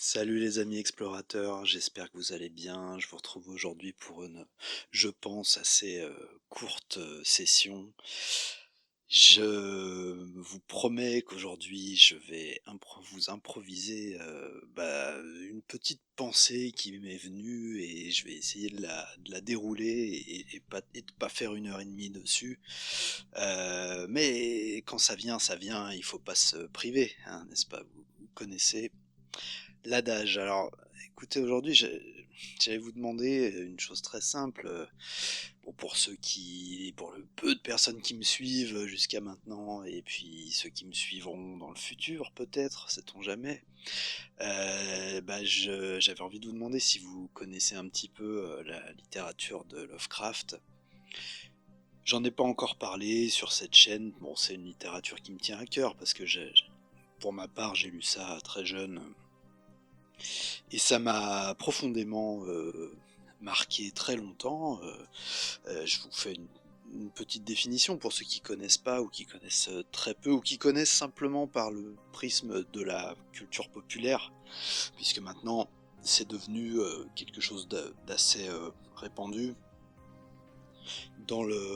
Salut les amis explorateurs, j'espère que vous allez bien. Je vous retrouve aujourd'hui pour une, je pense, assez courte session. Je vous promets qu'aujourd'hui je vais vous improviser une petite pensée qui m'est venue et je vais essayer de la dérouler et de pas faire 1 heure et demie dessus. Mais quand ça vient, il faut pas se priver, hein, n'est-ce pas? Vous connaissez l'adage. Alors, écoutez, aujourd'hui, j'allais vous demander une chose très simple. Bon, pour le peu de personnes qui me suivent jusqu'à maintenant, et puis ceux qui me suivront dans le futur, peut-être, sait-on jamais. J'avais envie de vous demander si vous connaissez un petit peu la littérature de Lovecraft. J'en ai pas encore parlé sur cette chaîne. Bon, c'est une littérature qui me tient à cœur parce que pour ma part, j'ai lu ça très jeune. Et ça m'a profondément marqué très longtemps. Je vous fais une petite définition pour ceux qui connaissent pas ou qui connaissent très peu ou qui connaissent simplement par le prisme de la culture populaire, puisque maintenant c'est devenu quelque chose d'assez répandu,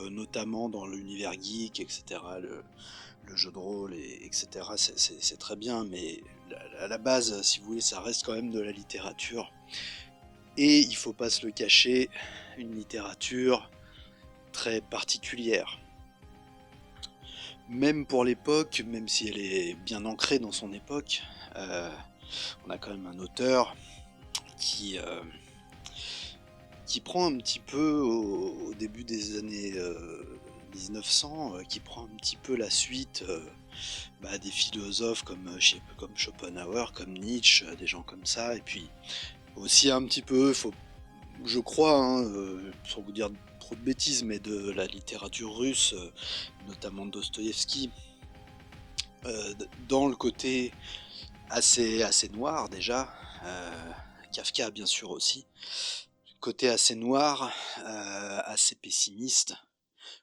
notamment dans l'univers geek, etc. Le jeu de rôle, etc. C'est très bien, mais à la base, si vous voulez, ça reste quand même de la littérature. Et il faut pas se le cacher, une littérature très particulière. Même pour l'époque, même si elle est bien ancrée dans son époque, on a quand même un auteur qui, euh, qui prend un petit peu au début des années 1900, qui prend un petit peu la suite des philosophes comme Schopenhauer, comme Nietzsche, des gens comme ça, et puis aussi un petit peu, je crois, hein, sans vous dire trop de bêtises, mais de la littérature russe, notamment Dostoïevski, dans le côté assez noir déjà, Kafka bien sûr aussi, côté assez noir, assez pessimiste,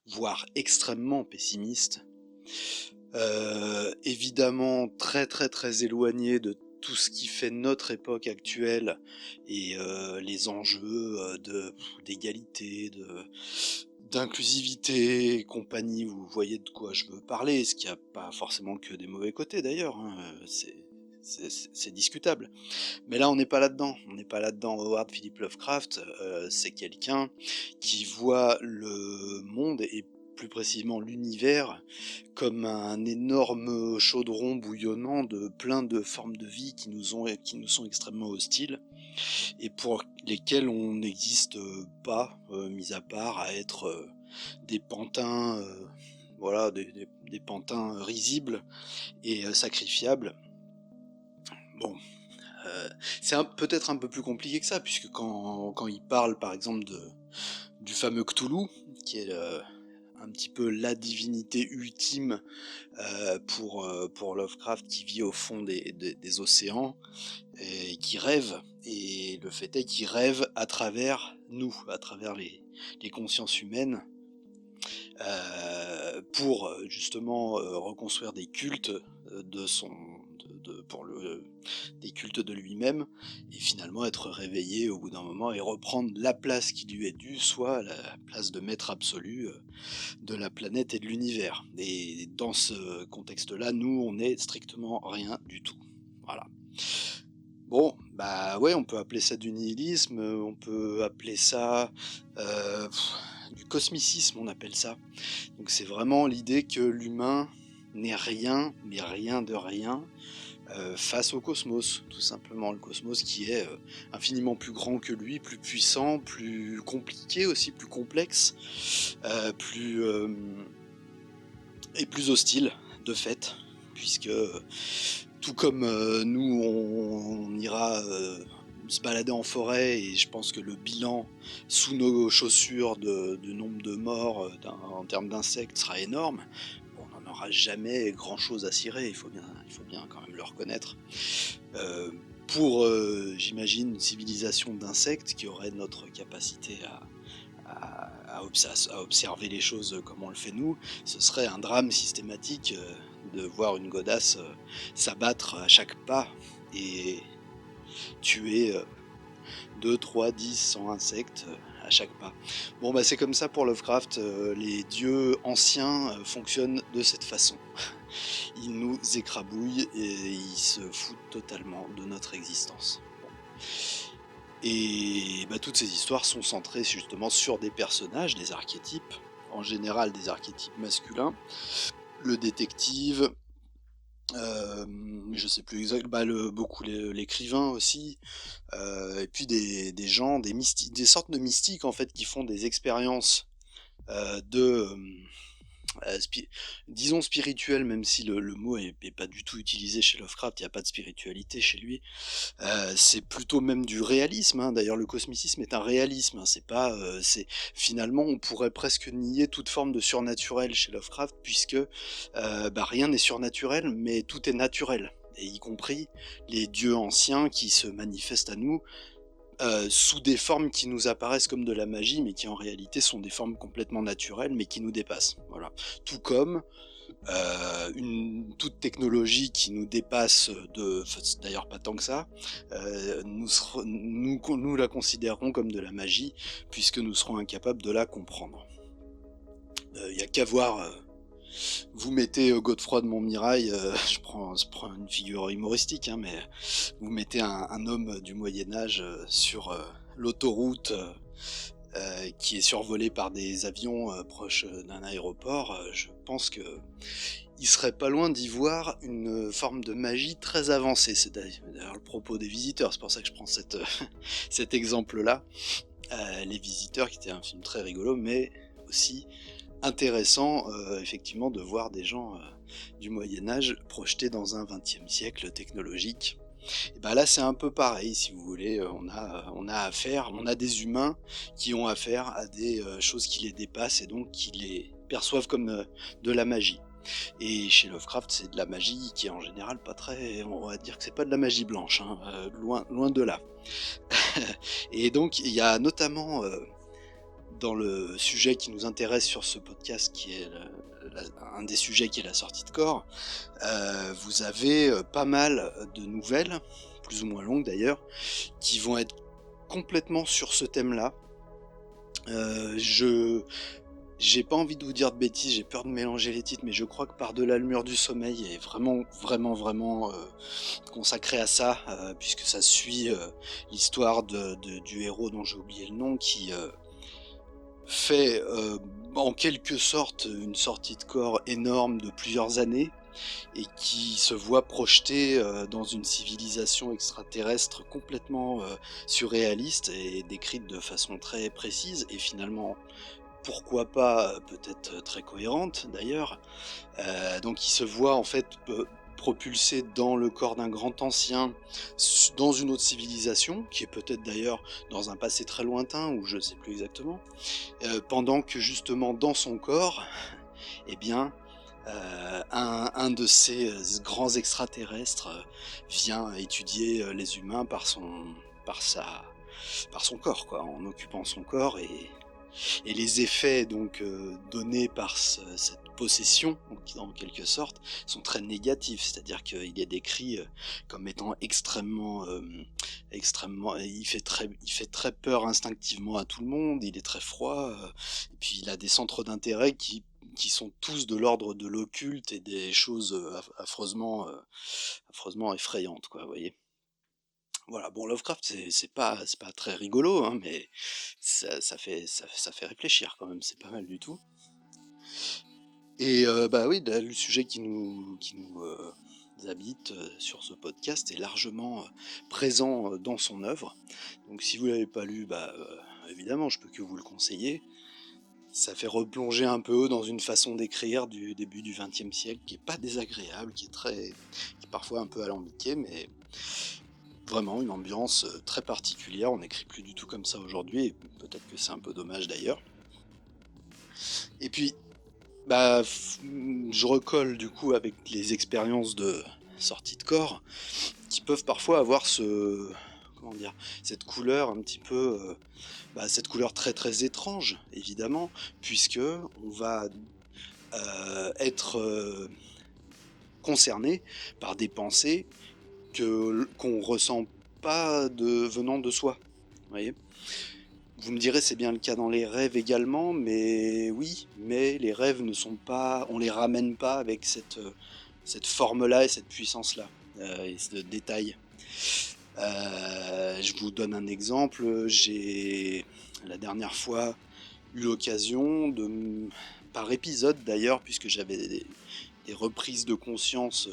voire extrêmement pessimiste, évidemment très très très éloigné de tout ce qui fait notre époque actuelle et les enjeux d'égalité, d'inclusivité et compagnie. Vous voyez de quoi je veux parler, ce qui n'a pas forcément que des mauvais côtés d'ailleurs, hein, c'est discutable. Mais là, on n'est pas là-dedans. On n'est pas là-dedans. Howard Philip Lovecraft, c'est quelqu'un qui voit le monde et plus précisément l'univers comme un énorme chaudron bouillonnant de plein de formes de vie qui nous sont extrêmement hostiles et pour lesquelles on n'existe pas, mis à part à être des pantins, voilà, des pantins risibles et sacrifiables. Bon, c'est peut-être un peu plus compliqué que ça, puisque quand il parle par exemple du fameux Cthulhu, qui est un petit peu la divinité ultime pour Lovecraft, qui vit au fond des océans et qui rêve, et le fait est qu'il rêve à travers nous, à travers les consciences humaines, pour justement reconstruire des cultes de son pour des cultes de lui-même, et finalement être réveillé au bout d'un moment et reprendre la place qui lui est due, soit la place de maître absolu de la planète et de l'univers. Et dans ce contexte-là, nous, on est strictement rien du tout. Voilà. Bon, bah ouais, on peut appeler ça du nihilisme, on peut appeler ça du cosmicisme, on appelle ça. Donc c'est vraiment l'idée que l'humain n'est rien, mais rien de rien, face au cosmos, tout simplement. Le cosmos qui est infiniment plus grand que lui, plus puissant, plus compliqué aussi, plus complexe, plus et plus hostile de fait, puisque tout comme nous on ira se balader en forêt, et je pense que le bilan sous nos chaussures de nombre de morts en termes d'insectes sera énorme. On n'en aura jamais grand chose à cirer, il faut bien quand même le reconnaître. Pour, j'imagine, une civilisation d'insectes qui aurait notre capacité à observer les choses comme on le fait nous, ce serait un drame systématique de voir une godasse s'abattre à chaque pas, et tuer 2, 3, 10, 100 insectes à chaque pas. Bon bah c'est comme ça pour Lovecraft, les dieux anciens fonctionnent de cette façon. Ils nous écrabouillent et ils se foutent totalement de notre existence. Bon. Et bah, toutes ces histoires sont centrées justement sur des personnages, des archétypes, en général des archétypes masculins, le détective, je sais plus exact, bah, beaucoup l'écrivain aussi, et puis des gens, des sortes de mystiques en fait qui font des expériences de disons spirituelles, même si le mot est pas du tout utilisé chez Lovecraft, il n'y a pas de spiritualité chez lui. C'est plutôt même du réalisme, hein. D'ailleurs, le cosmicisme est un réalisme, hein. C'est pas, finalement, on pourrait presque nier toute forme de surnaturel chez Lovecraft, puisque bah, rien n'est surnaturel, mais tout est naturel, et y compris les dieux anciens qui se manifestent à nous sous des formes qui nous apparaissent comme de la magie, mais qui en réalité sont des formes complètement naturelles, mais qui nous dépassent. Voilà. Tout comme toute technologie qui nous dépasse d'ailleurs pas tant que ça, nous la considérerons comme de la magie, puisque nous serons incapables de la comprendre. Il n'y a qu'à voir, vous mettez Godefroy de Montmirail, je prends une figure humoristique, hein, mais vous mettez un homme du Moyen-Âge sur l'autoroute qui est survolé par des avions proches d'un aéroport, je pense que il serait pas loin d'y voir une forme de magie très avancée. C'est d'ailleurs le propos des Visiteurs, c'est pour ça que je prends cet exemple-là. Les Visiteurs, qui était un film très rigolo, mais aussi intéressant, effectivement, de voir des gens du Moyen-Âge projetés dans un XXe siècle technologique. Et ben là, c'est un peu pareil, si vous voulez. On a des humains qui ont affaire à des choses qui les dépassent et donc qui les perçoivent comme de la magie. Et chez Lovecraft, c'est de la magie qui est en général pas très... On va dire que c'est pas de la magie blanche, hein, loin de là. Et donc, il y a notamment, dans le sujet qui nous intéresse sur ce podcast, qui est un des sujets qui est la sortie de corps, vous avez pas mal de nouvelles, plus ou moins longues d'ailleurs, qui vont être complètement sur ce thème-là. J'ai pas envie de vous dire de bêtises, j'ai peur de mélanger les titres, mais je crois que Par-delà le mur du sommeil est vraiment consacré à ça, puisque ça suit l'histoire du héros dont j'ai oublié le nom, qui fait en quelque sorte une sortie de corps énorme de plusieurs années, et qui se voit projeté dans une civilisation extraterrestre complètement surréaliste et décrite de façon très précise, et finalement pourquoi pas peut-être très cohérente d'ailleurs. Donc il se voit en fait propulsé dans le corps d'un grand ancien dans une autre civilisation, qui est peut-être d'ailleurs dans un passé très lointain, ou je ne sais plus exactement, pendant que justement dans son corps, eh bien, un de ces grands extraterrestres vient étudier les humains par son corps, quoi, en occupant son corps, et les effets donc donnés par cette possession, donc, en quelque sorte, sont très négatifs. C'est-à-dire qu'il est décrit comme étant extrêmement, il fait très peur instinctivement à tout le monde. Il est très froid, et puis il a des centres d'intérêt qui sont tous de l'ordre de l'occulte et des choses affreusement effrayantes, quoi, vous voyez. Voilà, bon, Lovecraft, c'est pas très rigolo, hein, mais ça fait réfléchir quand même, c'est pas mal du tout. Et bah oui, le sujet qui nous habite sur ce podcast est largement présent dans son œuvre. Donc si vous l'avez pas lu, bah évidemment, je peux que vous le conseiller. Ça fait replonger un peu dans une façon d'écrire du début du XXe siècle qui est pas désagréable, qui est parfois un peu alambiquée, mais vraiment une ambiance très particulière. On n'écrit plus du tout comme ça aujourd'hui, et peut-être que c'est un peu dommage d'ailleurs. Et puis, bah, je recolle du coup avec les expériences de sortie de corps, qui peuvent parfois avoir cette couleur un petit peu, cette couleur très très étrange, évidemment, puisque on va être concerné par des pensées qu'on ressent pas venant de soi, vous voyez? Vous me direz, c'est bien le cas dans les rêves également, mais oui, mais les rêves ne sont pas, on les ramène pas avec cette forme-là et cette puissance-là, et ce détail. Je vous donne un exemple, j'ai la dernière fois eu l'occasion par épisode d'ailleurs, puisque j'avais des reprises de conscience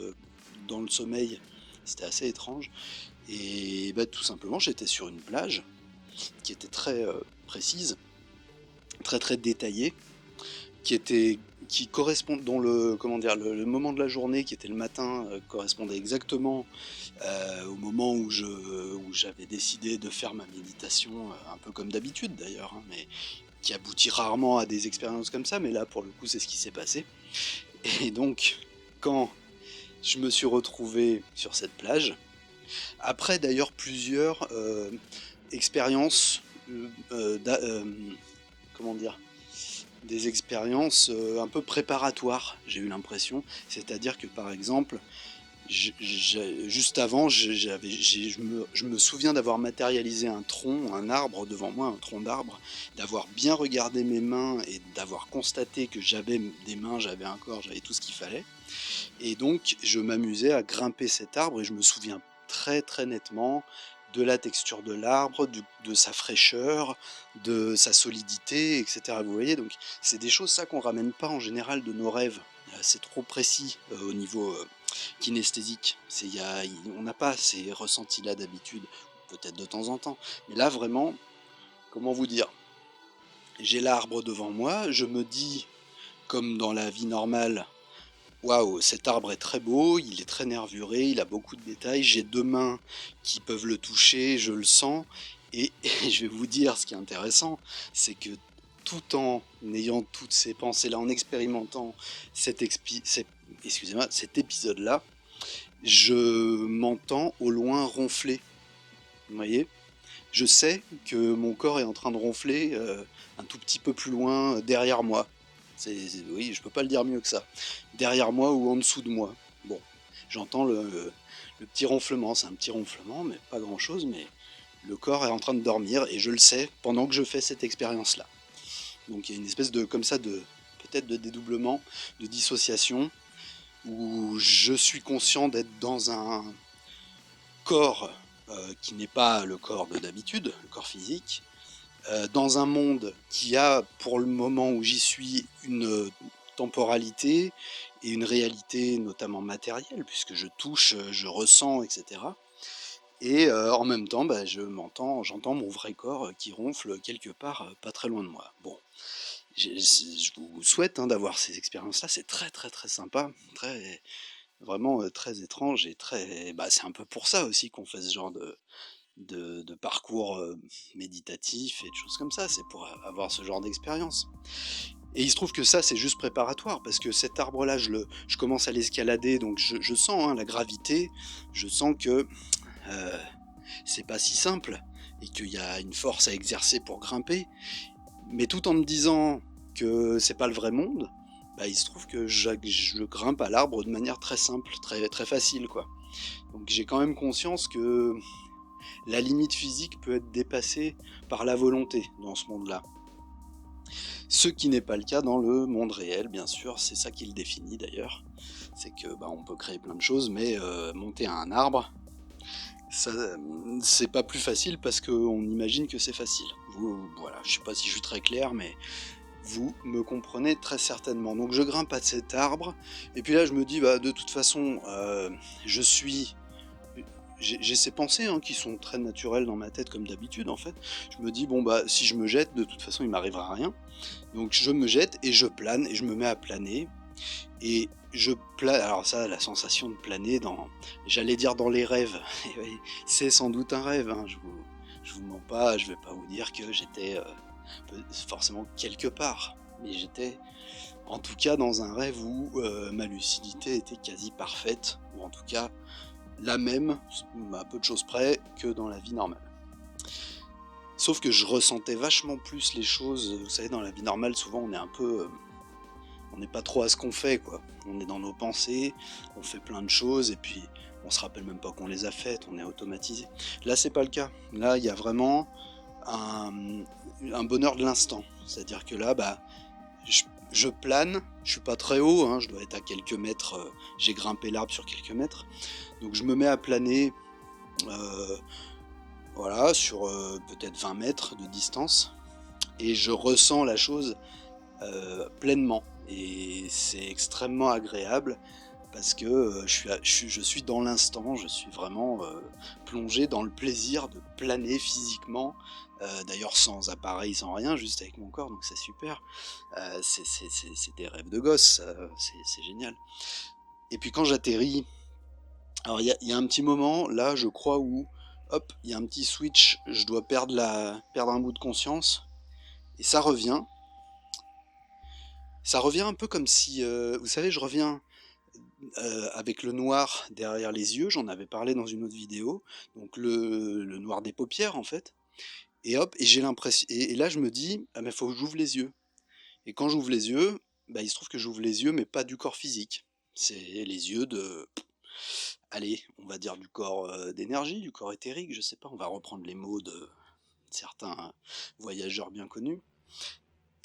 dans le sommeil, c'était assez étrange, et bah, tout simplement j'étais sur une plage qui était très précise, très très détaillée, qui correspond, dont le moment de la journée qui était le matin correspondait exactement au moment où j'avais décidé de faire ma méditation, un peu comme d'habitude d'ailleurs, hein, mais qui aboutit rarement à des expériences comme ça, mais là pour le coup c'est ce qui s'est passé. Et donc quand je me suis retrouvé sur cette plage, après d'ailleurs plusieurs expériences, comment dire, des expériences un peu préparatoires, j'ai eu l'impression. C'est-à-dire que par exemple, juste avant, je me souviens d'avoir matérialisé un arbre devant moi, un tronc d'arbre, d'avoir bien regardé mes mains et d'avoir constaté que j'avais des mains, j'avais un corps, j'avais tout ce qu'il fallait. Et donc, je m'amusais à grimper cet arbre et je me souviens très très nettement de la texture de l'arbre, de sa fraîcheur, de sa solidité, etc. Vous voyez, donc c'est des choses ça qu'on ramène pas en général de nos rêves. C'est trop précis au niveau kinesthésique. On n'a pas ces ressentis-là d'habitude, peut-être de temps en temps. Mais là vraiment, comment vous dire, j'ai l'arbre devant moi, je me dis, comme dans la vie normale, waouh, cet arbre est très beau, il est très nervuré, il a beaucoup de détails, j'ai deux mains qui peuvent le toucher, je le sens, et je vais vous dire ce qui est intéressant, c'est que tout en ayant toutes ces pensées-là, en expérimentant cet épisode-là, je m'entends au loin ronfler, vous voyez? Je sais que mon corps est en train de ronfler un tout petit peu plus loin derrière moi. Oui, je peux pas le dire mieux que ça. Derrière moi ou en dessous de moi. Bon, j'entends le petit ronflement. C'est un petit ronflement, mais pas grand-chose. Mais le corps est en train de dormir et je le sais pendant que je fais cette expérience-là. Donc il y a une espèce de, comme ça, peut-être de dédoublement, de dissociation, où je suis conscient d'être dans un corps qui n'est pas le corps de d'habitude, le corps physique, dans un monde qui a, pour le moment où j'y suis, une temporalité et une réalité notamment matérielle, puisque je touche, je ressens, etc. Et en même temps, bah, j'entends mon vrai corps qui ronfle quelque part pas très loin de moi. Bon, je vous souhaite hein, d'avoir ces expériences-là, c'est très très très sympa, vraiment très étrange et bah, c'est un peu pour ça aussi qu'on fait ce genre de parcours méditatif et de choses comme ça, c'est pour avoir ce genre d'expérience. Et il se trouve que ça, c'est juste préparatoire, parce que cet arbre-là, je commence à l'escalader, donc je sens hein, la gravité, je sens que euh, c'est pas si simple, et qu'il y a une force à exercer pour grimper, mais tout en me disant que c'est pas le vrai monde, bah, il se trouve que je grimpe à l'arbre de manière très simple, très, très facile, quoi. Donc j'ai quand même conscience que la limite physique peut être dépassée par la volonté dans ce monde-là. Ce qui n'est pas le cas dans le monde réel, bien sûr, c'est ça qui le définit d'ailleurs. C'est que bah, on peut créer plein de choses, mais monter à un arbre, ça, c'est pas plus facile parce qu'on imagine que c'est facile. Voilà, je sais pas si je suis très clair, mais vous me comprenez très certainement. Donc je grimpe à cet arbre, et puis là je me dis, bah, de toute façon, je suis j'ai ces pensées hein, qui sont très naturelles dans ma tête comme d'habitude en fait. Je me dis bon bah si je me jette de toute façon il m'arrivera rien. Donc je me jette et je plane et je me mets à planer et je plane. Alors ça la sensation de planer j'allais dire dans les rêves. Et oui, c'est sans doute un rêve. Hein. Je vous mens pas, je vais pas vous dire que j'étais forcément quelque part, mais j'étais en tout cas dans un rêve où ma lucidité était quasi parfaite ou en tout cas la même, à peu de choses près, que dans la vie normale. Sauf que je ressentais vachement plus les choses, vous savez, dans la vie normale, souvent on est un peu, on n'est pas trop à ce qu'on fait, quoi. On est dans nos pensées, on fait plein de choses, et puis on se rappelle même pas qu'on les a faites, on est automatisé. Là, c'est pas le cas. Là, il y a vraiment un bonheur de l'instant. C'est-à-dire que là, bah, je plane, je suis pas très haut, hein, je dois être à quelques mètres, j'ai grimpé l'arbre sur quelques mètres, donc je me mets à planer, voilà, sur peut-être 20 mètres de distance, et je ressens la chose pleinement, et c'est extrêmement agréable, parce que je suis dans l'instant, je suis vraiment plongé dans le plaisir de planer physiquement, d'ailleurs sans appareil, sans rien, juste avec mon corps, donc c'est super. C'est des rêves de gosse, c'est génial. Et puis quand j'atterris, alors il y a un petit moment, là je crois, où hop, il y a un petit switch, je dois perdre un bout de conscience, et ça revient un peu comme si, vous savez, je reviens avec le noir derrière les yeux, j'en avais parlé dans une autre vidéo, donc le noir des paupières en fait, et hop, et j'ai l'impression, et là je me dis, ah mais faut que j'ouvre les yeux, et quand j'ouvre les yeux, bah, il se trouve que j'ouvre les yeux, mais pas du corps physique, c'est les yeux de, allez, on va dire du corps d'énergie, du corps éthérique, je sais pas, on va reprendre les mots de certains voyageurs bien connus.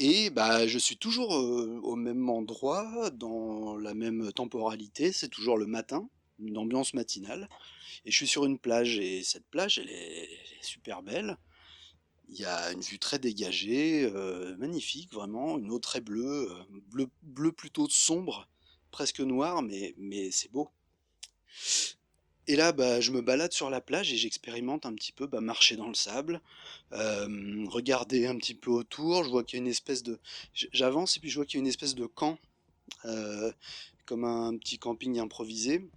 Et bah, je suis toujours au même endroit, dans la même temporalité, c'est toujours le matin, une ambiance matinale, et je suis sur une plage, et cette plage, elle est super belle. Il y a une vue très dégagée, magnifique, vraiment, une eau très bleue, bleu plutôt sombre, presque noir, mais c'est beau. Et là, bah, je me balade sur la plage et j'expérimente un petit peu, bah, marcher dans le sable, regarder un petit peu autour. Je vois qu'il y a une espèce de... J'avance et puis je vois qu'il y a une espèce de camp, euh, comme un petit camping improvisé.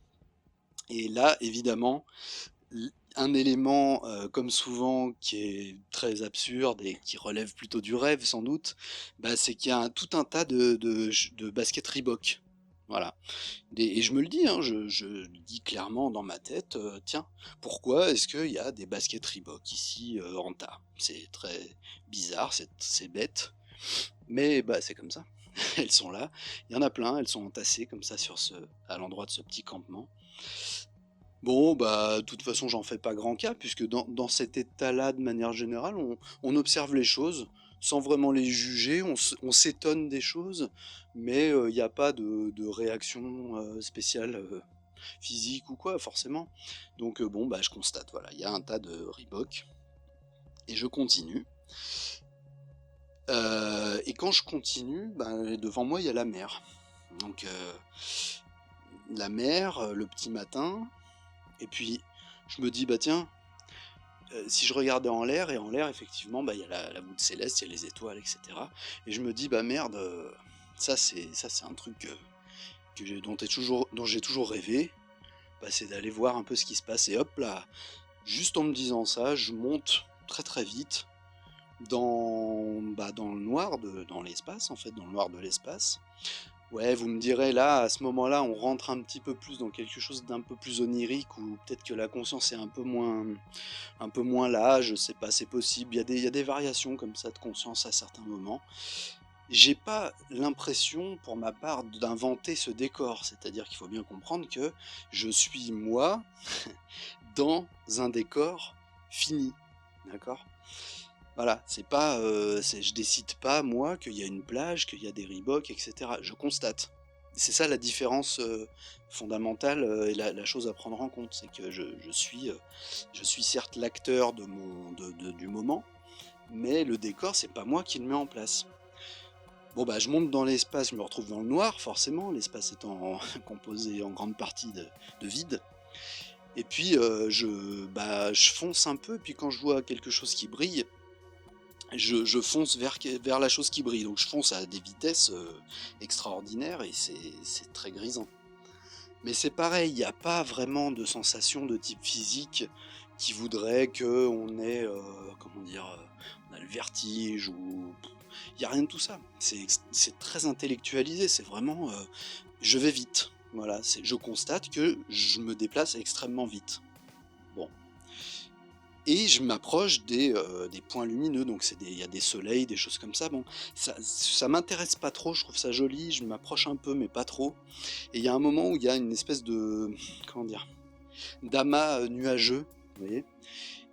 Et là, évidemment, un élément, comme souvent, qui est très absurde et qui relève plutôt du rêve sans doute, bah, c'est qu'il y a tout un tas de baskets Reebok. Voilà. Et je me le dis, hein, je le dis clairement dans ma tête, tiens, pourquoi est-ce qu'il y a des baskets Reebok ici en tas? C'est très bizarre, c'est bête, mais bah, c'est comme ça. Elles sont là, il y en a plein, elles sont entassées comme ça à l'endroit de ce petit campement. Bon, bah, de toute façon, j'en fais pas grand cas, puisque dans cet état-là, de manière générale, on observe les choses sans vraiment les juger, on s'étonne des choses, mais il n'y a pas de réaction spéciale physique ou quoi, forcément. Donc, bon, bah, je constate, voilà, il y a un tas de Reebok, et je continue. Et quand je continue, bah, devant moi, il y a la mer. Donc, la mer, le petit matin, et puis je me dis, bah tiens, si je regardais en l'air, et en l'air, effectivement, bah, il y a la voûte céleste, il y a les étoiles, etc. Et je me dis, bah merde, ça c'est un truc dont j'ai toujours rêvé, bah, c'est d'aller voir un peu ce qui se passe. Et hop là, juste en me disant ça, je monte très très vite dans le noir, dans l'espace, en fait, dans le noir de l'espace. Ouais, vous me direz là, à ce moment-là, on rentre un petit peu plus dans quelque chose d'un peu plus onirique, ou peut-être que la conscience est un peu moins là, je sais pas, c'est possible. Il y a des variations comme ça de conscience à certains moments. J'ai pas l'impression, pour ma part, d'inventer ce décor, c'est-à-dire qu'il faut bien comprendre que je suis moi dans un décor fini, d'accord? Voilà, c'est pas, je décide pas moi qu'il y a une plage, qu'il y a des Reebok, etc. Je constate. C'est ça la différence fondamentale, et la chose à prendre en compte, c'est que je suis certes l'acteur du moment, mais le décor, c'est pas moi qui le mets en place. Bon bah je monte dans l'espace, je me retrouve dans le noir, forcément, l'espace étant composé en grande partie de vide. Et puis je fonce un peu, et puis quand je vois quelque chose qui brille, je fonce vers la chose qui brille. Donc je fonce à des vitesses extraordinaires, et c'est très grisant. Mais c'est pareil, il n'y a pas vraiment de sensation de type physique qui voudrait qu'on ait, comment dire, on a le vertige, ou... Il n'y a rien de tout ça. C'est très intellectualisé, c'est vraiment... je vais vite. Voilà, je constate que je me déplace extrêmement vite. Bon. et je m'approche des points lumineux, donc il y a des soleils, des choses comme ça. Bon, ça m'intéresse pas trop, je trouve ça joli, je m'approche un peu, mais pas trop. Et il y a un moment où il y a une espèce de, comment dire, d'amas nuageux, vous voyez.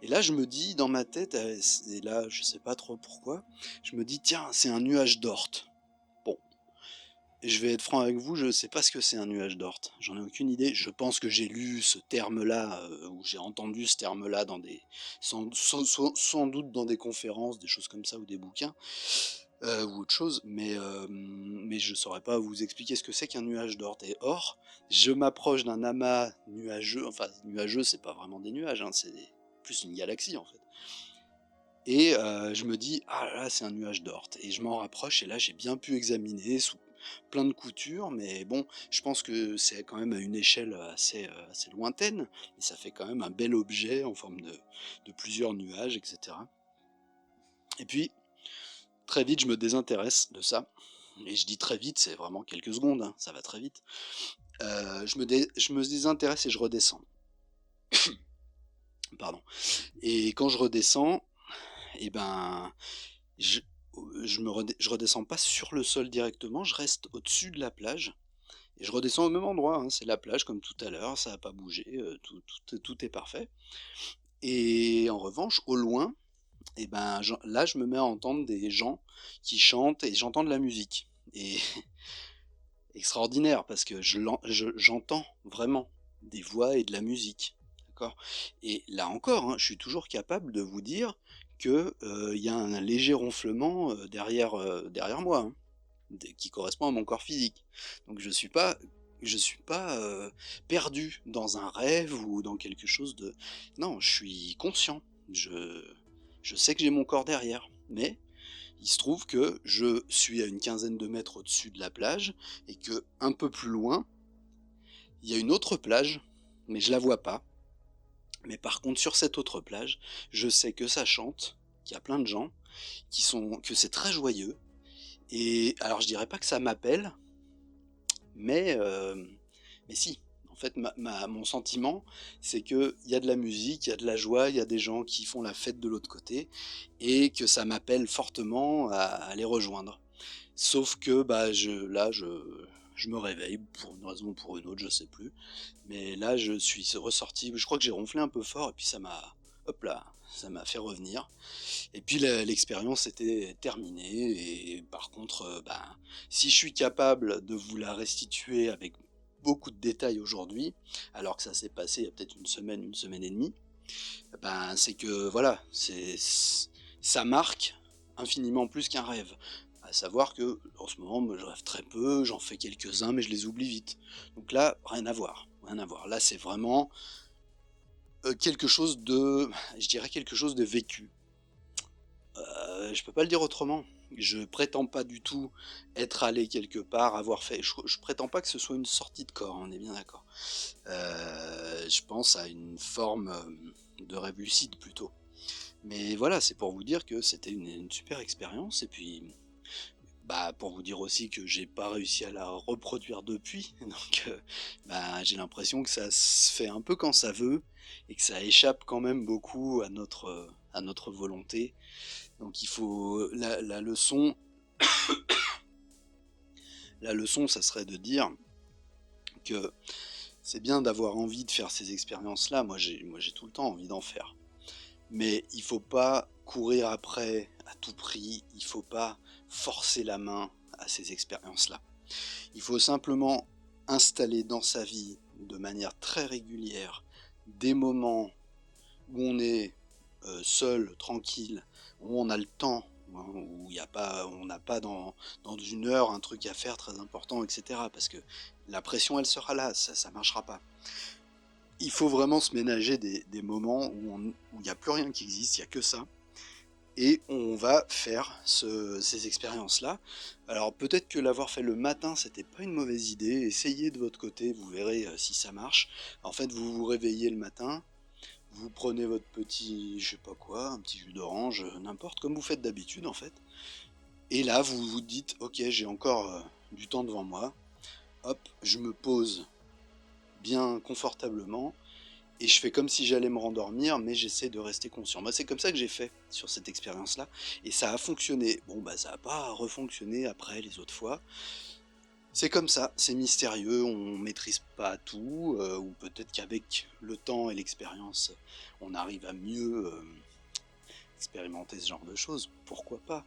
Et là, je me dis dans ma tête, et là, je sais pas trop pourquoi, je me dis, tiens, c'est un nuage d'Oort. Bon, et je vais être franc avec vous, je sais pas ce que c'est un nuage d'Oort. J'en ai aucune idée. Je pense que j'ai lu ce terme-là, ou j'ai entendu ce terme-là sans doute dans des conférences, des choses comme ça, ou des bouquins, ou autre chose, mais je saurais pas vous expliquer ce que c'est qu'un nuage d'Oort. Et or, je m'approche d'un amas nuageux, enfin nuageux, c'est pas vraiment des nuages, hein, c'est plus une galaxie en fait. Et je me dis, ah là là, c'est un nuage d'Oort. Et je m'en rapproche, et là j'ai bien pu examiner sous plein de coutures, mais bon, je pense que c'est quand même à une échelle assez lointaine, et ça fait quand même un bel objet en forme de plusieurs nuages, etc. Et puis, très vite, je me désintéresse de ça. Et je dis très vite, c'est vraiment quelques secondes, hein, ça va très vite. Je me désintéresse et je redescends. Pardon. Et quand je redescends, et ben, je, je redescends pas sur le sol directement, je reste au-dessus de la plage. Et je redescends au même endroit, hein, c'est la plage comme tout à l'heure, ça n'a pas bougé, tout est parfait. Et en revanche, au loin, et ben, là, je me mets à entendre des gens qui chantent et j'entends de la musique. Et extraordinaire parce que j'entends vraiment des voix et de la musique. D'accord. Et là encore, hein, je suis toujours capable de vous dire que il y a un léger ronflement derrière moi, hein, qui correspond à mon corps physique. Donc je suis pas perdu dans un rêve ou dans quelque chose de. Non, je suis conscient. Je, je sais que j'ai mon corps derrière, mais il se trouve que je suis à une quinzaine de mètres au-dessus de la plage et que un peu plus loin, il y a une autre plage, mais je la vois pas. Mais par contre, sur cette autre plage, je sais que ça chante, qu'il y a plein de gens, que c'est très joyeux. Et alors, je dirais pas que ça m'appelle, mais, euh, mais si. En fait, mon sentiment, c'est qu'il y a de la musique, il y a de la joie, il y a des gens qui font la fête de l'autre côté, et que ça m'appelle fortement à les rejoindre. Sauf que bah, je me réveille pour une raison ou pour une autre, je sais plus. Mais là, je suis ressorti, je crois que j'ai ronflé un peu fort, et puis hop là, ça m'a fait revenir. Et puis l'expérience était terminée, et par contre, ben, si je suis capable de vous la restituer avec beaucoup de détails aujourd'hui, alors que ça s'est passé il y a peut-être une semaine et demie, ben, c'est que voilà, ça marque infiniment plus qu'un rêve. À savoir que en ce moment, moi, je rêve très peu, j'en fais quelques-uns, mais je les oublie vite. Donc là, rien à voir, rien à voir. Là, c'est vraiment quelque chose je dirais quelque chose de vécu. Je peux pas le dire autrement. Je prétends pas du tout être allé quelque part, avoir fait. Je prétends pas que ce soit une sortie de corps, on est bien d'accord. Je pense à une forme de rêve lucide plutôt. Mais voilà, c'est pour vous dire que c'était une super expérience. Et puis, bah, pour vous dire aussi que j'ai pas réussi à la reproduire depuis. Donc, bah, j'ai l'impression que ça se fait un peu quand ça veut et que ça échappe quand même beaucoup à notre volonté. Donc, il faut la leçon, ça serait de dire que c'est bien d'avoir envie de faire ces expériences-là. Moi, j'ai tout le temps envie d'en faire. Mais il faut pas courir après à tout prix, il faut pas forcer la main à ces expériences-là. Il faut simplement installer dans sa vie de manière très régulière des moments où on est seul, tranquille, où on a le temps, hein, où on n'a pas dans une heure un truc à faire très important, etc. Parce que la pression, elle sera là, ça ne marchera pas. Il faut vraiment se ménager des moments où il n'y a plus rien qui existe, il n'y a que ça. Et on va faire ces expériences-là. Alors peut-être que l'avoir fait le matin, c'était pas une mauvaise idée. Essayez de votre côté, vous verrez si ça marche. En fait, vous vous réveillez le matin, vous prenez votre petit, je sais pas quoi, un petit jus d'orange, n'importe, comme vous faites d'habitude en fait. Et là, vous vous dites, ok, j'ai encore du temps devant moi. Hop, je me pose bien confortablement et je fais comme si j'allais me rendormir, mais j'essaie de rester conscient. Moi, c'est comme ça que j'ai fait sur cette expérience-là, et ça a fonctionné. Bon, bah, ça a pas refonctionné après les autres fois. C'est comme ça, c'est mystérieux, on maîtrise pas tout, ou peut-être qu'avec le temps et l'expérience, on arrive à mieux expérimenter ce genre de choses, pourquoi pas.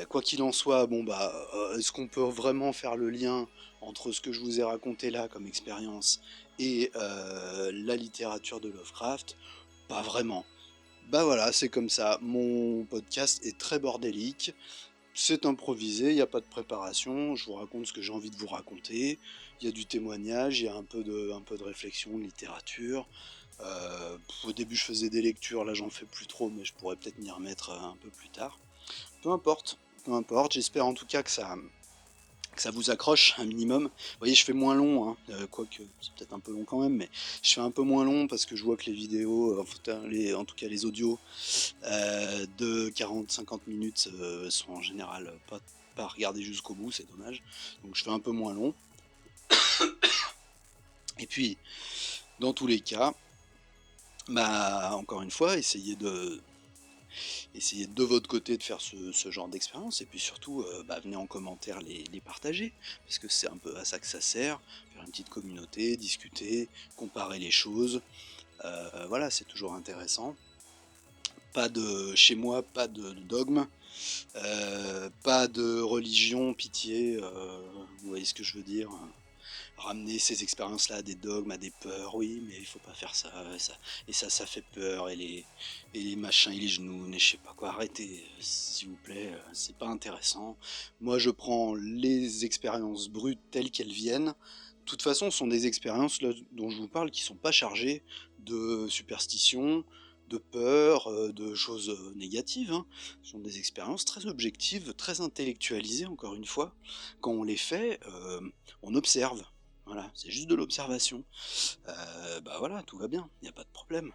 Quoi qu'il en soit, bon bah, est-ce qu'on peut vraiment faire le lien entre ce que je vous ai raconté là comme expérience et la littérature de Lovecraft? Pas vraiment. Bah voilà, c'est comme ça. Mon podcast est très bordélique, c'est improvisé, il n'y a pas de préparation, je vous raconte ce que j'ai envie de vous raconter, il y a du témoignage, il y a un peu de réflexion, de littérature. Au début je faisais des lectures, là j'en fais plus trop, mais je pourrais peut-être m'y remettre un peu plus tard. Peu importe, j'espère en tout cas que ça vous accroche un minimum. Vous voyez, je fais moins long, hein, quoique c'est peut-être un peu long quand même, mais je fais un peu moins long parce que je vois que les vidéos, en tout cas les audios, de 40-50 minutes sont en général pas regardés jusqu'au bout, c'est dommage. Donc je fais un peu moins long. Et puis, dans tous les cas, bah, encore une fois, essayez de votre côté de faire ce genre d'expérience, et puis surtout, bah, venez en commentaire les partager, parce que c'est un peu à ça que ça sert, faire une petite communauté, discuter, comparer les choses, voilà, c'est toujours intéressant. Pas de, chez moi, pas de dogme, pas de religion, pitié, vous voyez ce que je veux dire. Ramener ces expériences-là à des dogmes, à des peurs, oui, mais il faut pas faire ça, ça fait peur, et les machins, et les genoux, et je sais pas quoi, arrêtez, s'il vous plaît, c'est pas intéressant. Moi, je prends les expériences brutes telles qu'elles viennent. De toute façon, ce sont des expériences là, dont je vous parle qui sont pas chargées de superstitions, de peur, de choses négatives, hein. Ce sont des expériences très objectives, très intellectualisées, encore une fois. Quand on les fait, on observe. Voilà, c'est juste de l'observation. Bah voilà, tout va bien, il n'y a pas de problème.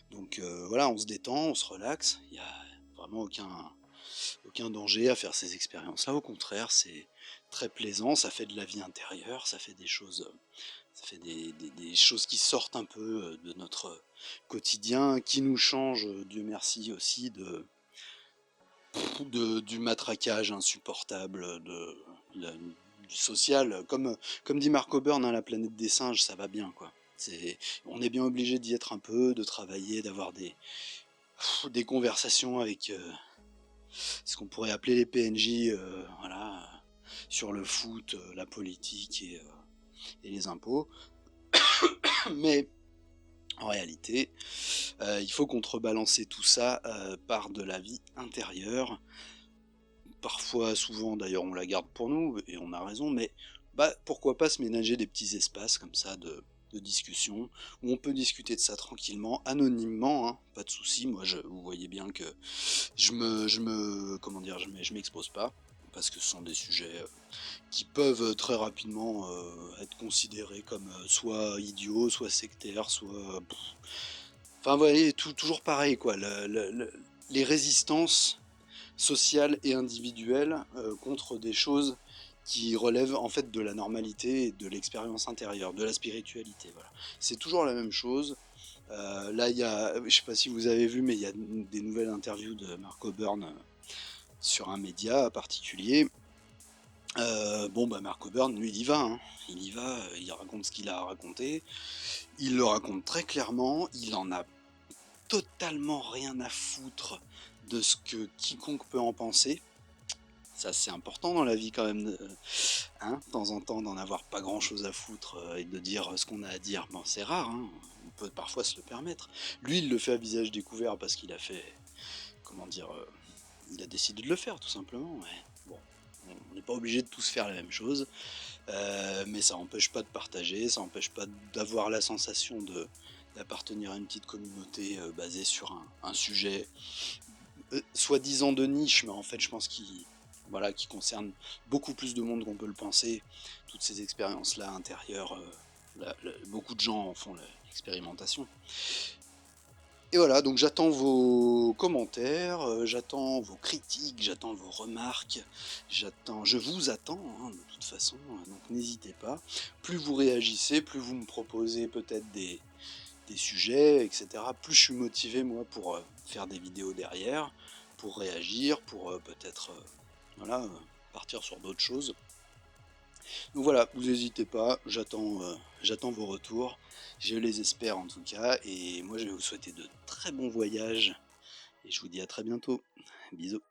Donc voilà, on se détend, on se relaxe, il n'y a vraiment aucun danger à faire ces expériences-là. Au contraire, c'est très plaisant, ça fait de la vie intérieure, ça fait des choses, ça fait des choses qui sortent un peu de notre quotidien, qui nous changent, Dieu merci aussi, du matraquage insupportable du social. Comme dit Mark O'Byrne, hein, la planète des singes, ça va bien, quoi. On est bien obligé d'y être un peu, de travailler, d'avoir des conversations avec ce qu'on pourrait appeler les PNJ, voilà, sur le foot, la politique et les impôts. Mais en réalité, il faut contrebalancer tout ça par de la vie intérieure. Parfois, souvent d'ailleurs, on la garde pour nous, et on a raison, mais bah, pourquoi pas se ménager des petits espaces comme ça de discussion, où on peut discuter de ça tranquillement, anonymement, hein, pas de souci. Moi, vous voyez bien que comment dire, je m'expose pas, parce que ce sont des sujets qui peuvent très rapidement être considérés comme soit idiots, soit sectaires, soit... Enfin, vous voyez, toujours pareil, quoi. Les résistances sociales et individuelles contre des choses qui relèvent en fait de la normalité et de l'expérience intérieure, de la spiritualité. Voilà. C'est toujours la même chose. Là, je sais pas si vous avez vu, mais il y a des nouvelles interviews de Mark O'Byrne sur un média particulier. Bon, bah Mark O'Byrne, lui, il y va, hein. Il y va, il raconte ce qu'il a raconté. Il le raconte très clairement. Il en a totalement rien à foutre de ce que quiconque peut en penser. Ça, c'est important dans la vie quand même, hein, de temps en temps d'en avoir pas grand chose à foutre et de dire ce qu'on a à dire. Bon, c'est rare, hein, on peut parfois se le permettre. Lui, il le fait à visage découvert parce qu'il a fait, comment dire, il a décidé de le faire tout simplement. Ouais. Bon, on n'est pas obligé de tous faire la même chose, mais ça n'empêche pas de partager, ça n'empêche pas d'avoir la sensation d'appartenir à une petite communauté basée sur un sujet soi-disant de niche, mais en fait je pense qu'il qui concerne beaucoup plus de monde qu'on peut le penser. Toutes ces expériences-là intérieures, beaucoup de gens en font l'expérimentation. Et voilà, donc j'attends vos commentaires, j'attends vos critiques, j'attends vos remarques, je vous attends, hein, de toute façon, donc n'hésitez pas. Plus vous réagissez, plus vous me proposez peut-être des sujets, et cetera, plus je suis motivé moi pour, faire des vidéos derrière, pour réagir, pour, peut-être, voilà, partir sur d'autres choses. Donc voilà, vous n'hésitez pas, j'attends vos retours, je les espère en tout cas, et moi je vais vous souhaiter de très bons voyages, et je vous dis à très bientôt. Bisous.